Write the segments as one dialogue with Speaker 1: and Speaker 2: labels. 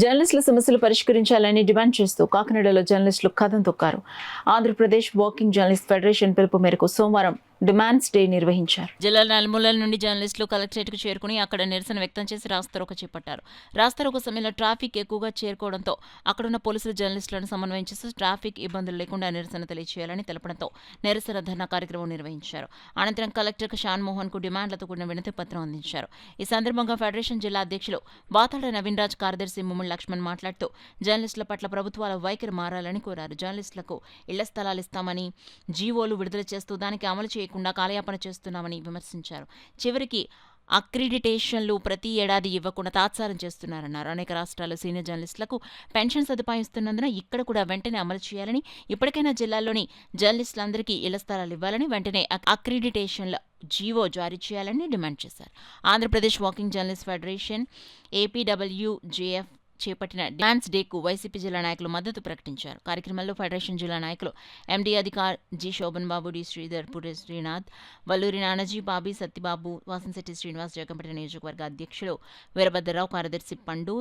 Speaker 1: జర్నలిస్టుల సమస్యలు పరిష్కరించాలని డిమాండ్ చేస్తూ కాకినాడలో జర్నలిస్టులు కథం తొక్కారు. ఆంధ్రప్రదేశ్ వర్కింగ్ జర్నలిస్ట్ ఫెడరేషన్ పిలుపు మేరకు సోమవారం డిమాండ్స్ డే నిర్వహించారు.
Speaker 2: జిల్లా నలుమూలల నుండి జర్నలిస్టులు కలెక్టరేట్కు చేరుకుని అక్కడ నిరసన వ్యక్తం చేసి రాస్తారోకో చేపట్టారు. రాస్తారోకో సమయంలో ట్రాఫిక్ ఎక్కువగా చేరుకోవడంతో అక్కడున్న పోలీసులు జర్నలిస్టులను సమన్వయం చేసి ట్రాఫిక్ ఇబ్బందులు లేకుండా నిరసన తెలియజేయాలని తెలపడంతో నిరసన ధర్నా కార్యక్రమం నిర్వహించారు. అనంతరం కలెక్టర్ షాన్ మోహన్ కు డిమాండ్లతో కూడిన వినతి పత్రం అందించారు. ఈ సందర్భంగా ఫెడరేషన్ జిల్లా అధ్యక్షులు బాతాడ నవీన్ రాజ్, కార్యదర్శి ముమ్మడి లక్ష్మణ్ మాట్లాడుతూ జర్నలిస్టుల పట్ల ప్రభుత్వాల వైఖరి మారాలని కోరారు. జర్నలిస్టులకు ఇళ్ల స్థలాలు ఇస్తామని జీవోలు విడుదల చేస్తూ దానికి అమలు చేయకుండా కాలయాపన చేస్తున్నామని విమర్శించారు. చివరికి అక్రిడిటేషన్లు ప్రతి ఏడాది ఇవ్వకుండా తాత్సారం చేస్తున్నారన్నారు. అనేక రాష్ట్రాల్లో సీనియర్ జర్నలిస్టులకు పెన్షన్ సదుపాయం ఇస్తున్నందున ఇక్కడ కూడా వెంటనే అమలు చేయాలని, ఇప్పటికైనా జిల్లాల్లోని జర్నలిస్టులందరికీ ఇళ్ల స్థలాలు ఇవ్వాలని, వెంటనే అక్రిడిటేషన్ల జీవో జారీ చేయాలని డిమాండ్ చేశారు. Andhra Pradesh working journalist federation APWJF చేపట్టిన డిమాండ్స్ డేకు వైసీపీ జిల్లా నాయకులు మద్దతు ప్రకటించారు. కార్యక్రమంలో ఫెడరేషన్ జిల్లా నాయకులు ఎండీ అధికార్, జి శోభన్ బాబు, డి శ్రీధర్, పురే శ్రీనాథ్, వల్లూరి నానాజీ, బాబీ, సత్యబాబు, వాసంశెట్టి శ్రీనివాస్, జగంపేట నియోజకవర్గ అధ్యక్షులు వీరభద్రరావు, కార్యదర్శి పండు,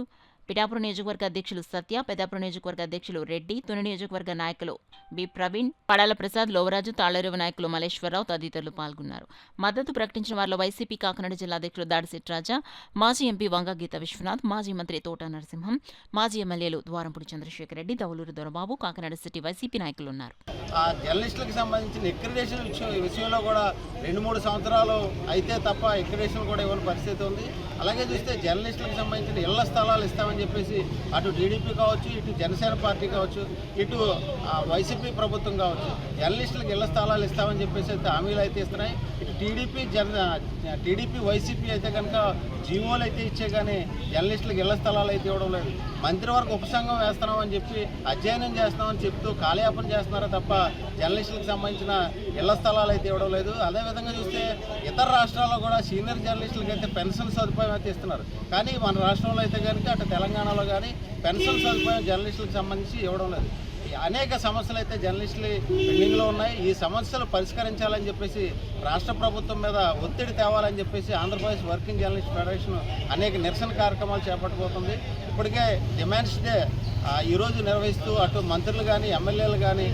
Speaker 2: పిఠాపురం నియోజకవర్గ అధ్యక్షులు సత్య, పెద్దాపురం నియోజకవర్గ అధ్యక్షులు రెడ్డి, తుని నియోజకవర్గ నాయకులు బి ప్రవీణ్, పడాల ప్రసాద్, లోవరాజు, తాళరేవు నాయకులు మల్లేశ్వరరావు తదితరులు పాల్గొన్నారు. మద్దతు ప్రకటించిన వారిలో వైసీపీ కాకినాడ జిల్లా అధ్యక్షులు దాడి సిట్రాజా, మాజీ ఎంపీ వంగ గీత విశ్వనాథ్, మాజీ మంత్రి తోట నరసింహం, మాజీ ఎమ్మెల్యేలు ద్వారంపూడి చంద్రశేఖర్ రెడ్డి, దౌలూరు దొరబాబు, కాకినాడ సిటీ వైసీపీ నాయకులు ఉన్నారు.
Speaker 3: జర్నలిస్టులకు సంబంధించిన ఎక్రిడేషన్ విషయంలో కూడా 2-3 సంవత్సరాలు అయితే తప్ప ఎక్రిడేషన్ కూడా ఇవ్వని పరిస్థితి ఉంది. అలాగే చూస్తే జర్నలిస్టులకు సంబంధించిన ఇళ్ల స్థలాలు ఇస్తామని చెప్పేసి అటు టీడీపీ కావచ్చు, ఇటు జనసేన పార్టీ కావచ్చు, ఇటు వైసీపీ ప్రభుత్వం కావచ్చు, జర్నలిస్టులకు ఇళ్ల స్థలాలు ఇస్తామని చెప్పేసి అయితే హామీలు అయితే ఇస్తున్నాయి. ఇటు టీడీపీ వైసీపీ అయితే కనుక జీవోలు అయితే ఇచ్చే కానీ జర్నలిస్టులకు ఇళ్ల స్థలాలు అయితే ఇవ్వడం లేదు. మంత్రివర్గ ఉపసంఘం వేస్తున్నామని చెప్పి అధ్యయనం చేస్తున్నామని చెప్తూ కాలయాపన చేస్తున్నారో తప్ప జర్నలిస్టులకు సంబంధించిన ఇళ్ల స్థలాలు అయితే ఇవ్వడం లేదు. అదేవిధంగా చూస్తే ఇతర రాష్ట్రాల్లో కూడా సీనియర్ జర్నలిస్టులకు అయితే పెన్షన్ సదుపాయం అయితే ఇస్తున్నారు. కానీ మన రాష్ట్రంలో అయితే కనుక అటు తెలంగాణలో కానీ పెన్షన్ సదుపాయం జర్నలిస్టులకు సంబంధించి ఇవ్వడం లేదు. అనేక సమస్యలు అయితే జర్నలిస్టులు పెండింగ్లో ఉన్నాయి. ఈ సమస్యలు పరిష్కరించాలని చెప్పేసి రాష్ట్ర ప్రభుత్వం మీద ఒత్తిడి తేవాలని చెప్పేసి ఆంధ్రప్రదేశ్ వర్కింగ్ జర్నలిస్ట్ ఫెడరేషన్ అనేక నిరసన కార్యక్రమాలు చేపట్టబోతుంది. ఇప్పటికే డిమాండ్స్ డే ఈరోజు నిర్వహిస్తూ అటు మంత్రులు కానీ, ఎమ్మెల్యేలు కానీ,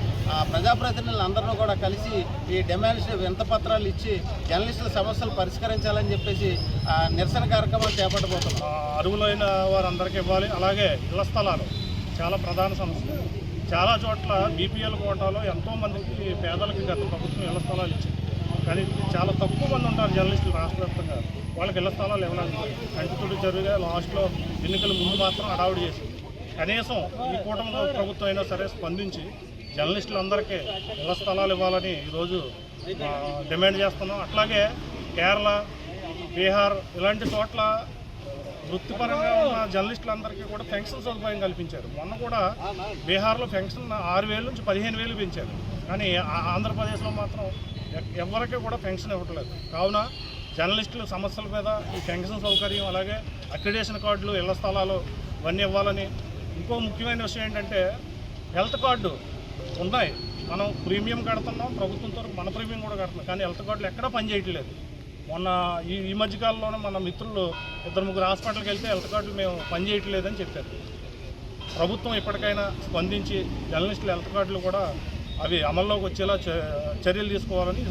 Speaker 3: ప్రజాప్రతినిధులు అందరినీ కూడా కలిసి ఈ డిమాండ్స్ డే వింతపత్రాలు ఇచ్చి జర్నలిస్టుల సమస్యలు పరిష్కరించాలని చెప్పేసి నిరసన కార్యక్రమాలు చేపట్టబోతున్నాం.
Speaker 4: అర్హులైన వారందరికీ ఇవ్వాలి. అలాగే ఇళ్ల స్థలాలు చాలా ప్రధాన సమస్య. చాలా చోట్ల బీపీఎల్ కోటాలో ఎంతోమందికి పేదలకి గత ప్రభుత్వం ఇళ్ల స్థలాలు ఇచ్చింది. కానీ చాలా తక్కువ మంది ఉంటారు జర్నలిస్టులు రాష్ట్ర వ్యాప్తంగా. వాళ్ళకి ఇళ్ల స్థలాలు ఇవ్వడానికి కంటితుడి జరుగుగా లాస్ట్లో ఎన్నికల ముందు మాత్రం హడావుడి చేసింది. కనీసం ఈ కూటమి ప్రభుత్వం అయినా సరే స్పందించి జర్నలిస్టులందరికీ ఇళ్ల స్థలాలు ఇవ్వాలని ఈరోజు డిమాండ్ చేస్తున్నాం. అట్లాగే కేరళ, బీహార్ ఇలాంటి చోట్ల వృత్తిపరంగా ఉన్న జర్నలిస్టులందరికీ కూడా పెన్షన్ సదుపాయం కల్పించారు. మొన్న కూడా బీహార్లో పెన్షన్ 6,000 నుంచి 15,000 పెంచారు. కానీ ఆంధ్రప్రదేశ్లో మాత్రం ఎవరికీ కూడా పెన్షన్ ఇవ్వట్లేదు. కావున జర్నలిస్టుల సమస్యల మీద ఈ పెన్షన్ సౌకర్యం, అలాగే అక్రిడేషన్ కార్డులు, ఇళ్ల స్థలాలు ఇవన్నీ ఇవ్వాలని. ఇంకో ముఖ్యమైన విషయం ఏంటంటే హెల్త్ కార్డు ఉన్నాయి. మనం ప్రీమియం కడుతున్నాం, ప్రభుత్వం తరఫు మన ప్రీమియం కూడా కడుతున్నాం. కానీ హెల్త్ కార్డులు ఎక్కడా పనిచేయట్లేదు. మొన్న ఈ మధ్యకాలంలోనే మన మిత్రులు 2-3 హాస్పిటల్కి వెళ్తే హెల్త్ కార్డులు మేము పనిచేయట్లేదని చెప్పారు. ప్రభుత్వం ఇప్పటికైనా స్పందించి జర్నలిస్టుల హెల్త్ కార్డులు కూడా అవి అమల్లోకి వచ్చేలా చర్యలు తీసుకోవాలని